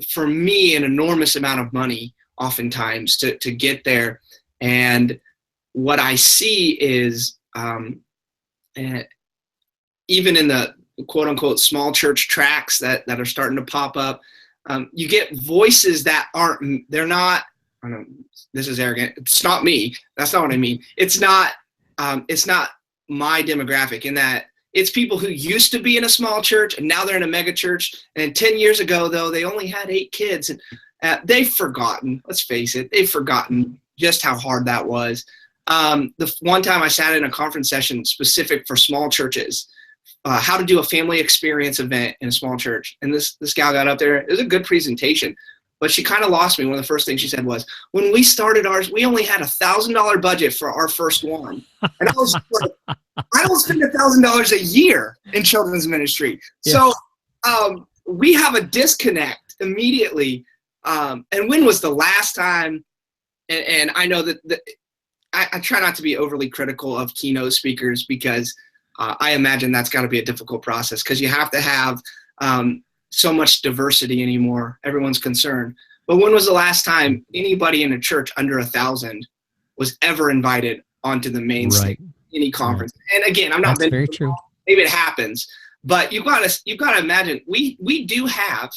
for me, an enormous amount of money oftentimes to get there. And what I see is, even in the quote unquote small church tracks that are starting to pop up, you get voices that they're not, I don't know, this is arrogant. It's not me. That's not what I mean. It's not my demographic, in that it's people who used to be in a small church and now they're in a mega church. And 10 years ago, though, they only had 8 kids. And they've forgotten, let's face it, they've forgotten just how hard that was. The one time I sat in a conference session specific for small churches, how to do a family experience event in a small church. And this gal got up there. It was a good presentation, but she kind of lost me. One of the first things she said was, when we started ours, we only had $1,000 budget for our first one. And I was like, I don't spend $1,000 a year in children's ministry. Yes. So we have a disconnect immediately. And when was the last time, and I know that I try not to be overly critical of keynote speakers, because I imagine that's got to be a difficult process, because you have to have so much diversity anymore. Everyone's concerned. But when was the last time anybody in a church under 1,000 was ever invited onto the main stage, any conference. Right. And again, I'm not. That's very true. Maybe it happens, but you've got to imagine we do have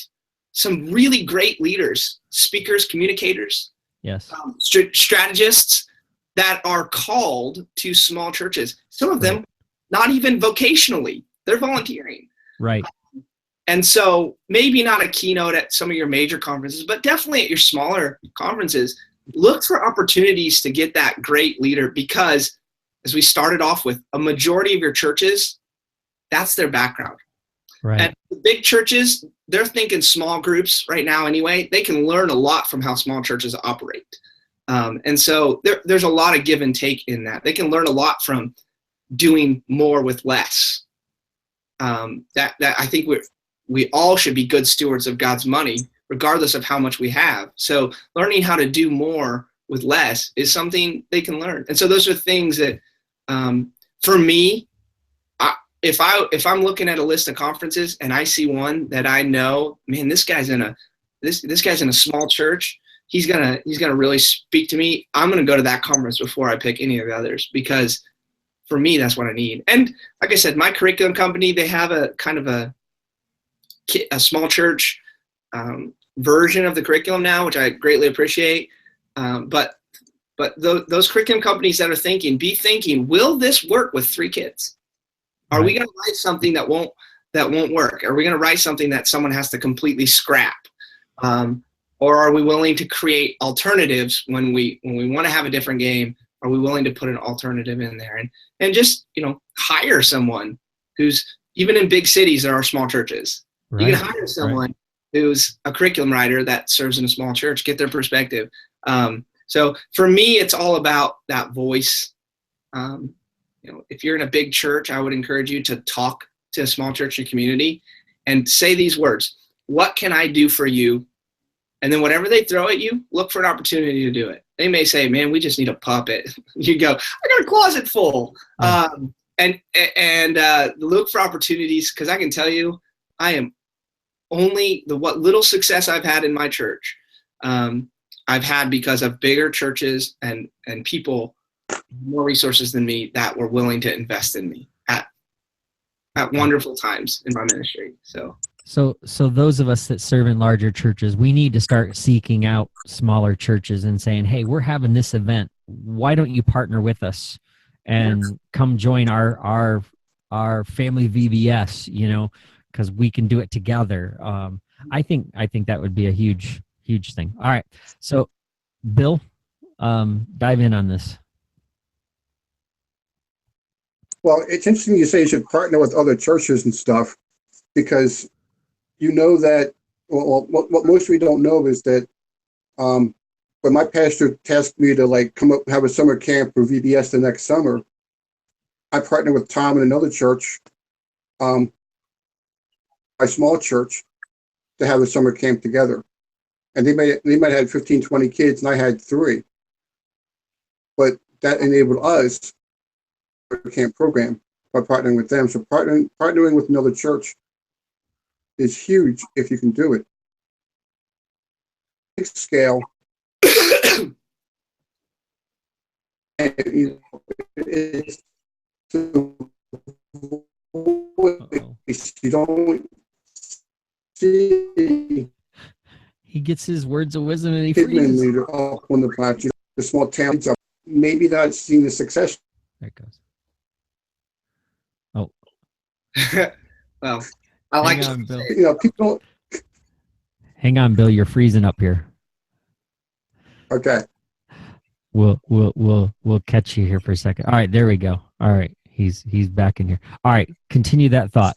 some really great leaders, speakers, communicators, yes, strategists that are called to small churches. Some of them, not even vocationally, they're volunteering. Right. And so maybe not a keynote at some of your major conferences, but definitely at your smaller conferences, look for opportunities to get that great leader, because as we started off with, a majority of your churches, that's their background. Right. And the big churches, they're thinking small groups right now anyway. They can learn a lot from how small churches operate. And so there's a lot of give and take in that. They can learn a lot from doing more with less. That I think we all should be good stewards of God's money, regardless of how much we have. So learning how to do more with less is something they can learn. And so those are things that, for me, if I'm looking at a list of conferences and I see one that I know, man, this guy's in a small church, he's gonna really speak to me, I'm gonna go to that conference before I pick any of the others, because for me, that's what I need. And like I said, my curriculum company, they have a kind of a small church version of the curriculum now, which I greatly appreciate. But those curriculum companies that are be thinking, will this work with 3 kids? Are we going to write something that won't work? Are we going to write something that someone has to completely scrap? Or are we willing to create alternatives when we want to have a different game? Are we willing to put an alternative in there and just, hire someone who's, even in big cities, there are small churches. Right. You can hire someone who's a curriculum writer that serves in a small church, get their perspective. So for me, it's all about that voice. If you're in a big church, I would encourage you to talk to a small church or community and say these words: what can I do for you? And then whatever they throw at you, look for an opportunity to do it. They may say, man, we just need a puppet. You go, I got a closet full. And look for opportunities, because I can tell you, I am only what little success I've had in my church, I've had because of bigger churches and people more resources than me that were willing to invest in me at wonderful times in my ministry. So those of us that serve in larger churches, we need to start seeking out smaller churches and saying, hey, we're having this event. Why don't you partner with us and come join our family VBS, because we can do it together. I think that would be a huge thing. All right. So Bill, dive in on this. Well, it's interesting you say you should partner with other churches and stuff, because that, what most of you don't know is that when my pastor tasked me to come up, have a summer camp for VBS the next summer, I partnered with Tom and another church, my small church, to have a summer camp together. And they might have had 15, 20 kids, and I had 3. But that enabled us a camp program by partnering with them. So partnering with another church is huge if you can do it. Big scale. And it's you don't see. He gets his words of wisdom and he Kidmin leader up on the platform. The small towns are maybe not seeing the success. There it goes. Oh. Well, I like Hang on, Bill. People. Hang on, Bill. You're freezing up here. Okay. We'll catch you here for a second. All right, there we go. All right, he's back in here. All right, continue that thought.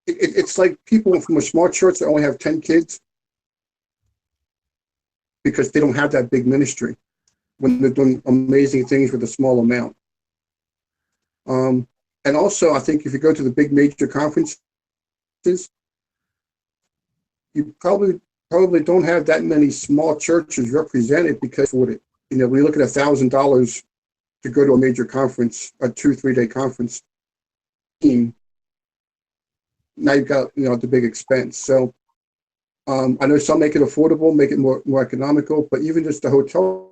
It's like people from a small church that only have 10 kids because they don't have that big ministry when they're doing amazing things with a small amount. And also, I think if you go to the big major conferences, you probably don't have that many small churches represented because of it. When you look at $1,000 to go to a major conference, a 2-3 day conference, now you've got the big expense. So I know some make it affordable, make it more economical, but even just the hotel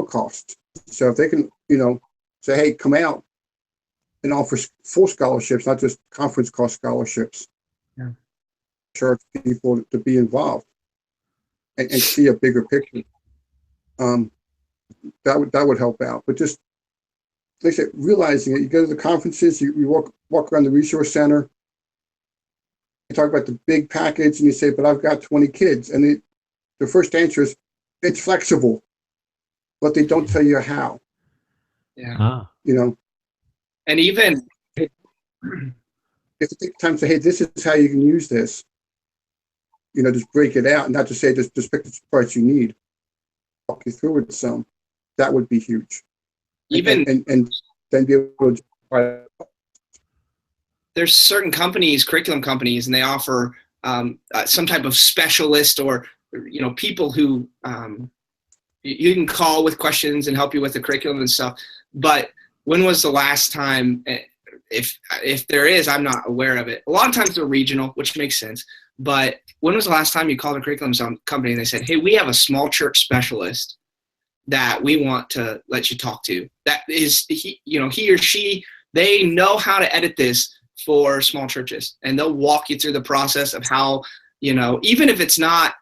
cost. So if they can, say, hey, come out and offer full scholarships, not just conference cost scholarships, Yeah. Church people to be involved and see a bigger picture. That would help out. But just like I said, realizing it, you go to the conferences, you walk around the resource center, you talk about the big package, and you say, but I've got 20 kids. And the first answer is, it's flexible, but they don't tell you how. Yeah. And even if you take time to say, hey, this is how you can use this, just break it out and not just say, just pick the parts you need, walk you through it some, that would be huge. And then be able to there's certain companies, curriculum companies, and they offer some type of specialist or people who you can call with questions and help you with the curriculum and stuff. But when was the last time, if there is, I'm not aware of it. A lot of times they're regional, which makes sense. But when was the last time you called a curriculum company and they said, hey, we have a small church specialist that we want to let you talk to? That is, he or she, they know how to edit this for small churches, and they'll walk you through the process of how, even if it's not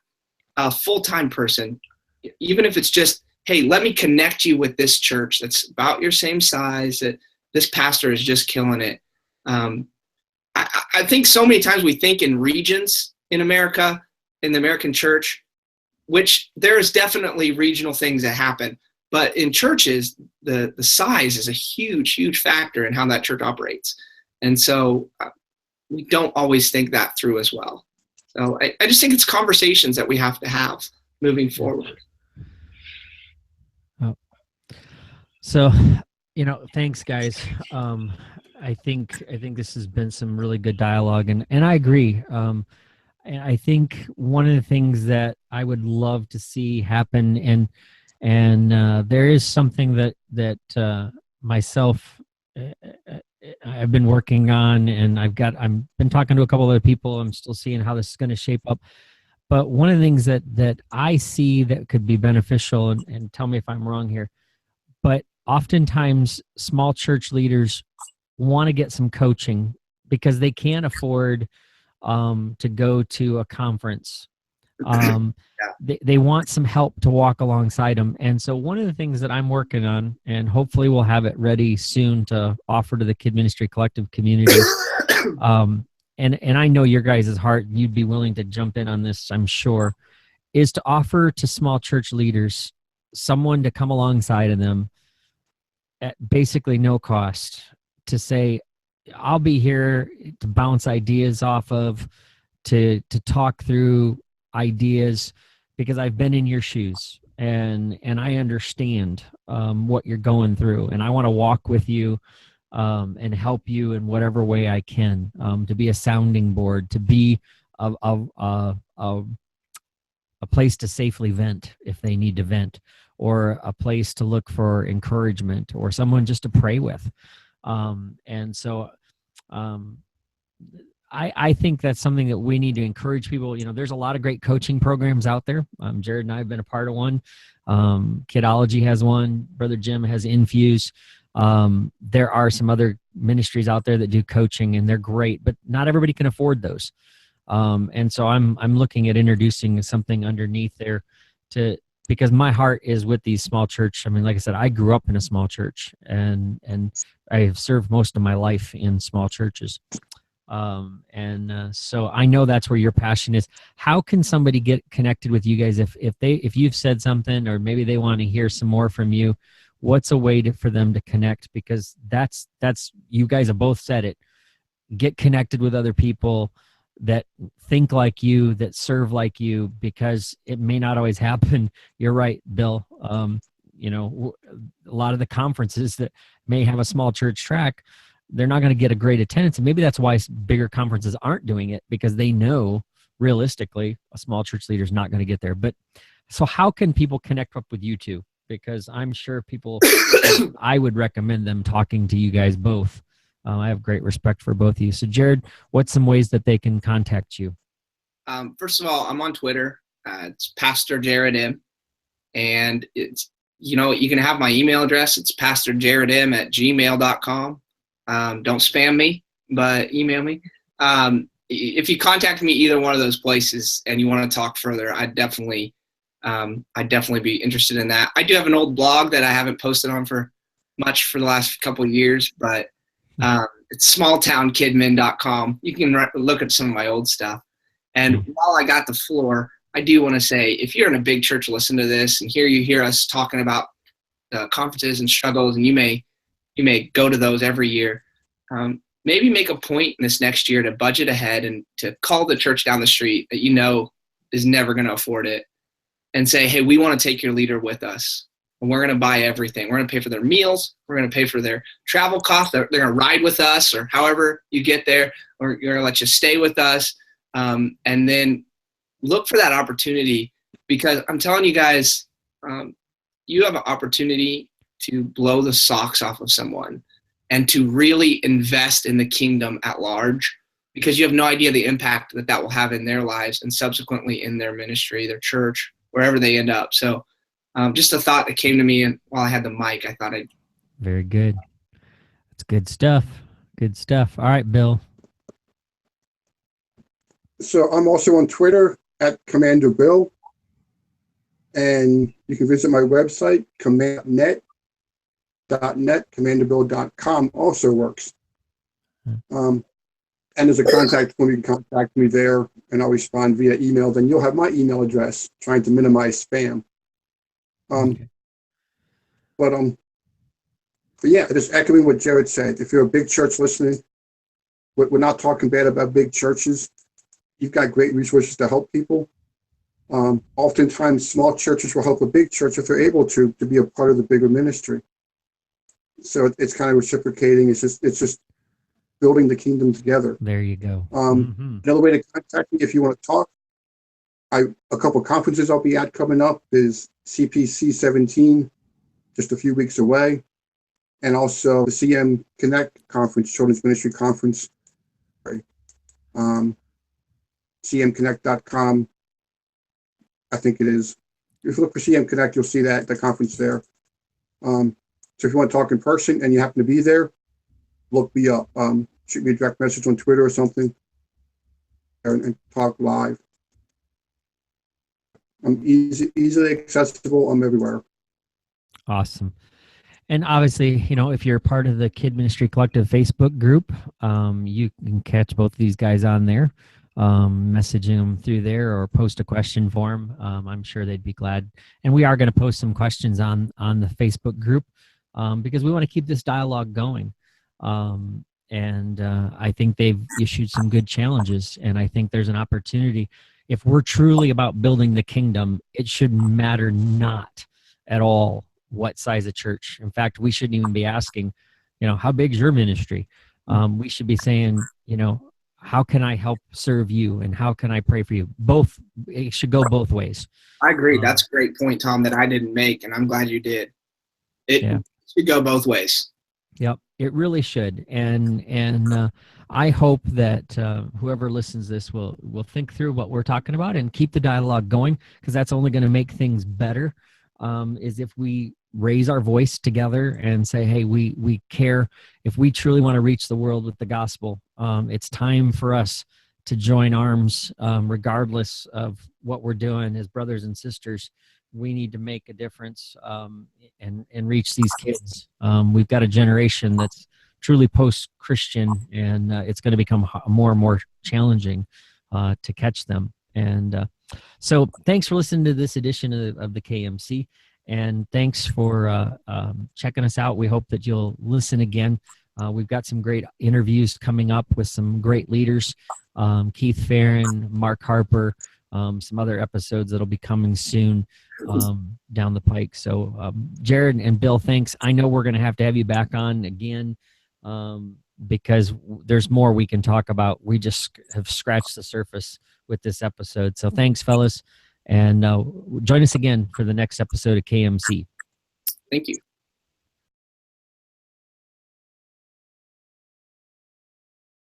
a full-time person, even if it's just, hey, let me connect you with this church that's about your same size, that this pastor is just killing it. I think so many times we think in regions in America, in the American church, which there's definitely regional things that happen. But in churches, the size is a huge, huge factor in how that church operates. And so we don't always think that through as well. So I just think it's conversations that we have to have moving forward. Oh. So, thanks, guys. I think this has been some really good dialogue, and I agree. And I think one of the things that I would love to see happen, and there is something that myself I've been working on, and I've been talking to a couple other people. I'm still seeing how this is going to shape up. But one of the things that I see that could be beneficial, and tell me if I'm wrong here, but oftentimes small church leaders want to get some coaching because they can't afford to go to a conference. They want some help to walk alongside them. And so one of the things that I'm working on, and hopefully we'll have it ready soon to offer to the Kid Ministry Collective community, and I know your guys' heart, you'd be willing to jump in on this, I'm sure, is to offer to small church leaders someone to come alongside of them at basically no cost, to say, I'll be here to bounce ideas off of, to talk through ideas, because I've been in your shoes and I understand what you're going through, and I want to walk with you and help you in whatever way I can, to be a sounding board, to be a place to safely vent if they need to vent, or a place to look for encouragement, or someone just to pray with. And so I think that's something that we need to encourage people. There's a lot of great coaching programs out there. Jared and I have been a part of one. Kidology has one. Brother Jim has Infuse. There are some other ministries out there that do coaching, and they're great, but not everybody can afford those. And so I'm looking at introducing something underneath there, because my heart is with these small church. I mean, like I said, I grew up in a small church, and I have served most of my life in small churches. So I know that's where your passion is. How can somebody get connected with you guys if you've said something, or maybe they want to hear some more from you? What's a way for them to connect? Because that's you guys have both said it. Get connected with other people that think like you, that serve like you, because it may not always happen. You're right, Bill. A lot of the conferences that may have a small church track, they're not going to get a great attendance. And maybe that's why bigger conferences aren't doing it, because they know realistically a small church leader is not going to get there. But so how can people connect up with you two? Because I'm sure people, I would recommend them talking to you guys both. I have great respect for both of you. So Jared, what's some ways that they can contact you? First of all, I'm on Twitter. It's Pastor Jared M. And you can have my email address. It's pastorjaredm@gmail.com. Don't spam me, but email me. If you contact me either one of those places and you want to talk further, I'd definitely be interested in that. I do have an old blog that I haven't posted on for the last couple of years, but it's smalltownkidmin.com. You can look at some of my old stuff. And while I got the floor, I do want to say, if you're in a big church, listen to this, and you hear us talking about conferences and struggles, and you may go to those every year. Maybe make a point in this next year to budget ahead and to call the church down the street that is never going to afford it, and say, hey, we want to take your leader with us, and we're going to buy everything. We're going to pay for their meals. We're going to pay for their travel costs. They're going to ride with us, or however you get there, or we're going to let you stay with us. And then look for that opportunity, because I'm telling you guys, you have an opportunity to blow the socks off of someone and to really invest in the kingdom at large, because you have no idea the impact that will have in their lives and subsequently in their ministry, their church, wherever they end up. So just a thought that came to me, and while I had the mic, I thought I'd. Very good. That's good stuff. Good stuff. All right, Bill. So I'm also on Twitter at Commander Bill, and you can visit my website, commandnet.net. commanderbill.com also works. And there's a contact form. You can contact me there, and I'll respond via email. Then you'll have my email address, trying to minimize spam. Okay. But yeah, just echoing what Jared said. If you're a big church listening, we're not talking bad about big churches. You've got great resources to help people. Oftentimes, small churches will help a big church if they're able to be a part of the bigger ministry. So it's kind of reciprocating. It's just building the kingdom together. There you go. Another way to contact me if you want to talk. A couple of conferences I'll be at coming up is CPC 17, just a few weeks away, and also the CM Connect conference, Children's Ministry Conference. CMConnect.com, I think it is. If you look for CM Connect, you'll see the conference there. So if you want to talk in person and you happen to be there, look me up. Shoot me a direct message on Twitter or something, and talk live. I'm easily accessible. I'm everywhere. Awesome. And obviously, if you're part of the Kid Ministry Collective Facebook group, you can catch both of these guys on there, messaging them through there, or post a question for them. I'm sure they'd be glad. And we are going to post some questions on the Facebook group, because we want to keep this dialogue going. And I think they've issued some good challenges, and I think there's an opportunity. If we're truly about building the kingdom, it should matter not at all what size of church. In fact, we shouldn't even be asking, how big is your ministry? We should be saying, how can I help serve you, and how can I pray for you? Both. It should go both ways. I agree. That's a great point, Tom, that I didn't make, and I'm glad you did. It should go both ways. Yep, it really should. And I hope that whoever listens to this will think through what we're talking about and keep the dialogue going, because that's only going to make things better, is if we raise our voice together and say, hey, we care. If we truly want to reach the world with the gospel, it's time for us to join arms, regardless of what we're doing as brothers and sisters. We need to make a difference and reach these kids. We've got a generation that's truly post-Christian, and it's going to become more and more challenging to catch them. And so thanks for listening to this edition of the KMC, and thanks for checking us out. We hope that you'll listen again. We've got some great interviews coming up with some great leaders, Keith Farron, Mark Harper, some other episodes that'll be coming soon down the pike. So Jared and Bill, thanks. I know we're going to have you back on again, because there's more we can talk about. We just have scratched the surface with this episode. So thanks, fellas, and join us again for the next episode of KMC. Thank you.